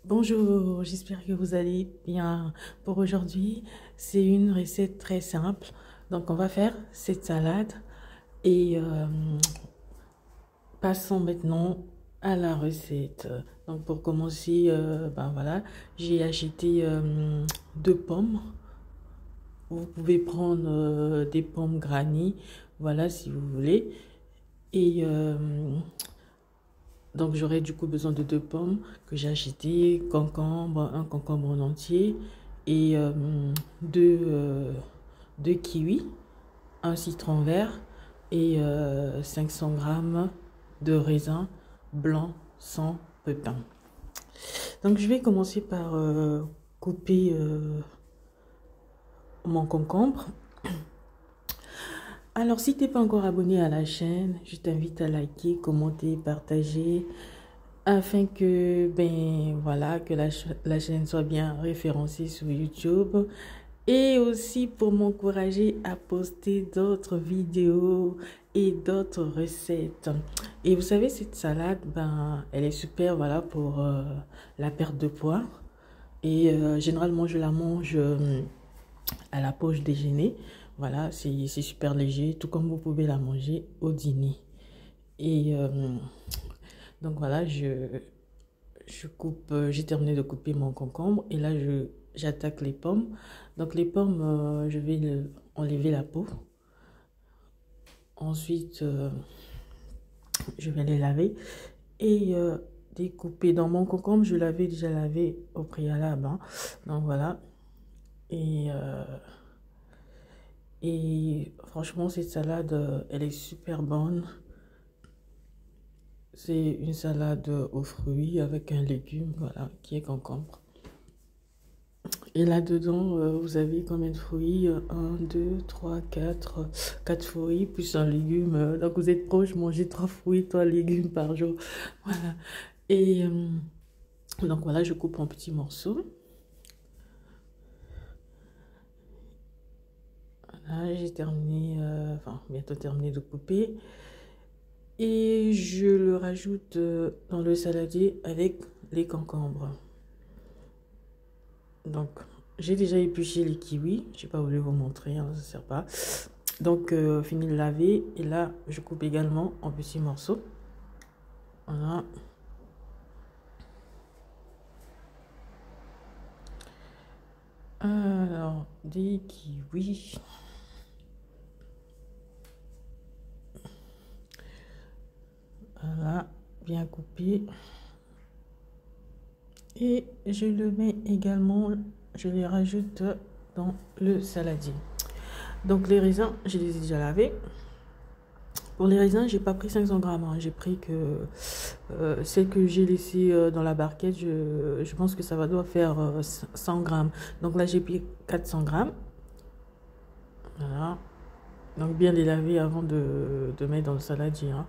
Bonjour, j'espère que vous allez bien. Pour aujourd'hui, c'est une recette très simple. Donc, on va faire cette salade et passons maintenant à la recette. Donc, pour commencer, ben voilà, j'ai acheté deux pommes. Vous pouvez prendre des pommes granny, voilà, si vous voulez. Et donc, j'aurai du coup besoin de deux pommes que j'ai achetées, concombre, un concombre en entier et deux, deux kiwis, un citron vert et 500 grammes de raisin blanc sans pépins. Donc, je vais commencer par couper mon concombre. Alors, si tu n'es pas encore abonné à la chaîne, je t'invite à liker, commenter, partager afin que, ben, voilà, que la chaîne soit bien référencée sur YouTube et aussi pour m'encourager à poster d'autres vidéos et d'autres recettes. Et vous savez, cette salade, ben, elle est super, voilà, pour la perte de poids. Et généralement, je la mange à la pause déjeuner. Voilà, c'est super léger, tout comme vous pouvez la manger au dîner. Et donc voilà, je coupe, j'ai terminé de couper mon concombre et là j'attaque les pommes. Donc les pommes, je vais enlever la peau. Ensuite, je vais les laver et découper. Dans mon concombre, je l'avais déjà lavé au préalable, hein. Donc voilà. Et, euh, et franchement, cette salade, elle est super bonne. C'est une salade aux fruits avec un légume, voilà, qui est concombre. Et là-dedans, vous avez combien de fruits? Un, 2, 3, 4, 4 fruits, plus un légume. Donc vous êtes proche, mangez 3 fruits, 3 légumes par jour. Voilà. Et donc voilà, je coupe en petits morceaux. Voilà, j'ai terminé, enfin bientôt terminé de couper. Et je le rajoute dans le saladier avec les concombres. Donc, j'ai déjà épluché les kiwis. Je n'ai pas voulu vous montrer, hein, ça ne sert pas. Donc, fini de laver. Et là, je coupe également en petits morceaux. Voilà. Alors, des kiwis. Voilà, bien coupé. Et je le mets également, je les rajoute dans le saladier. Donc, les raisins, je les ai déjà lavés. Pour les raisins, j'ai pas pris 500 grammes, hein. J'ai pris que celle que j'ai laissée dans la barquette. Je pense que ça va doit faire 100 grammes. Donc là, j'ai pris 400 grammes. Voilà. Donc bien les laver avant de mettre dans le saladier, hein.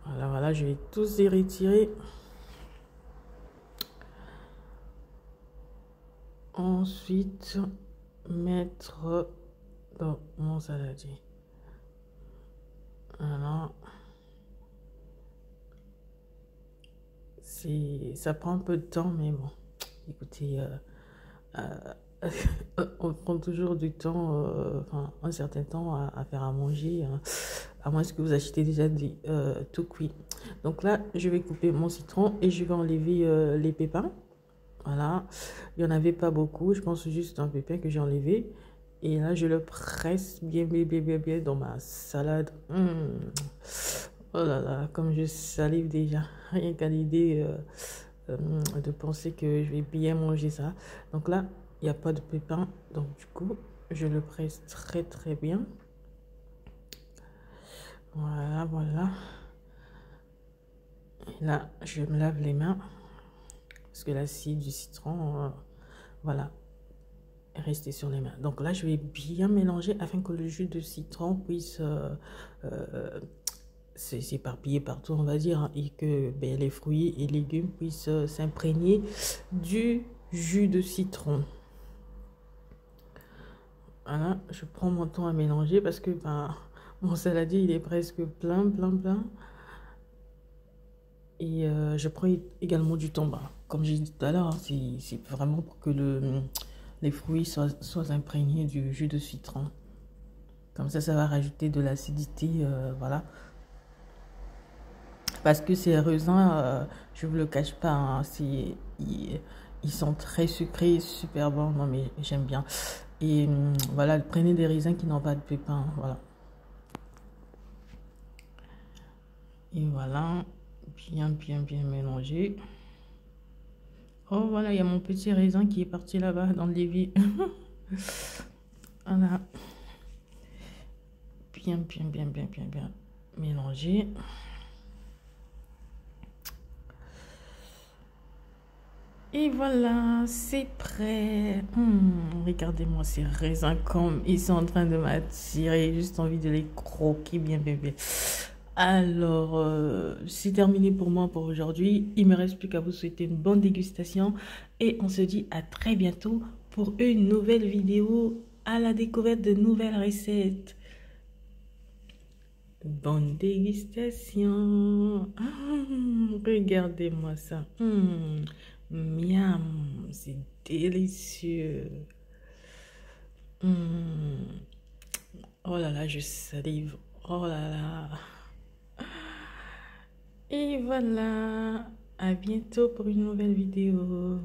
Voilà, voilà, je vais tous les retirer. Ensuite, mettre dans mon saladier. Voilà. Ça prend un peu de temps, mais bon, écoutez, euh, on prend toujours du temps, enfin, un certain temps à faire à manger, hein, à moins que vous achetez déjà tout cuit. Donc là, je vais couper mon citron et je vais enlever les pépins. Voilà, il n'y en avait pas beaucoup, je pense juste un pépin que j'ai enlevé. Et là, je le presse bien, bien, bien, bien, bien dans ma salade. Oh là là, comme je salive déjà, rien qu'à l'idée de penser que je vais bien manger ça. Donc là, il n'y a pas de pépins, donc du coup, je le presse très très bien. Voilà, voilà. Et là, je me lave les mains parce que l'acide du citron, voilà, est resté sur les mains. Donc là, je vais bien mélanger afin que le jus de citron puisse s'éparpiller partout, on va dire, hein, et que ben, les fruits et légumes puissent s'imprégner du jus de citron. Voilà, je prends mon temps à mélanger parce que ben, mon saladier, il est presque plein, plein, plein. Et je prends également du thon. Bah, comme j'ai dit tout à l'heure, hein, c'est vraiment pour que les fruits soient imprégnés du jus de citron. Comme ça va rajouter de l'acidité, voilà. Parce que ces raisins, je ne vous le cache pas, hein, ils sont très sucrés, super bons. Non, mais j'aime bien. Et voilà, prenez des raisins qui n'ont pas de pépins. Voilà. Et voilà, bien mélangé. Oh, voilà, il y a mon petit raisin qui est parti là-bas dans le l'évier. Voilà. Bien mélangé. Et voilà, c'est prêt. Regardez-moi ces raisins comme ils sont en train de m'attirer. J'ai juste envie de les croquer bien. Alors, c'est terminé pour moi pour aujourd'hui. Il me reste plus qu'à vous souhaiter une bonne dégustation. Et on se dit à très bientôt pour une nouvelle vidéo à la découverte de nouvelles recettes. Bonne dégustation. Regardez-moi ça. Miam, c'est délicieux. Oh là là, je salive. Oh là là. Et voilà. À bientôt pour une nouvelle vidéo.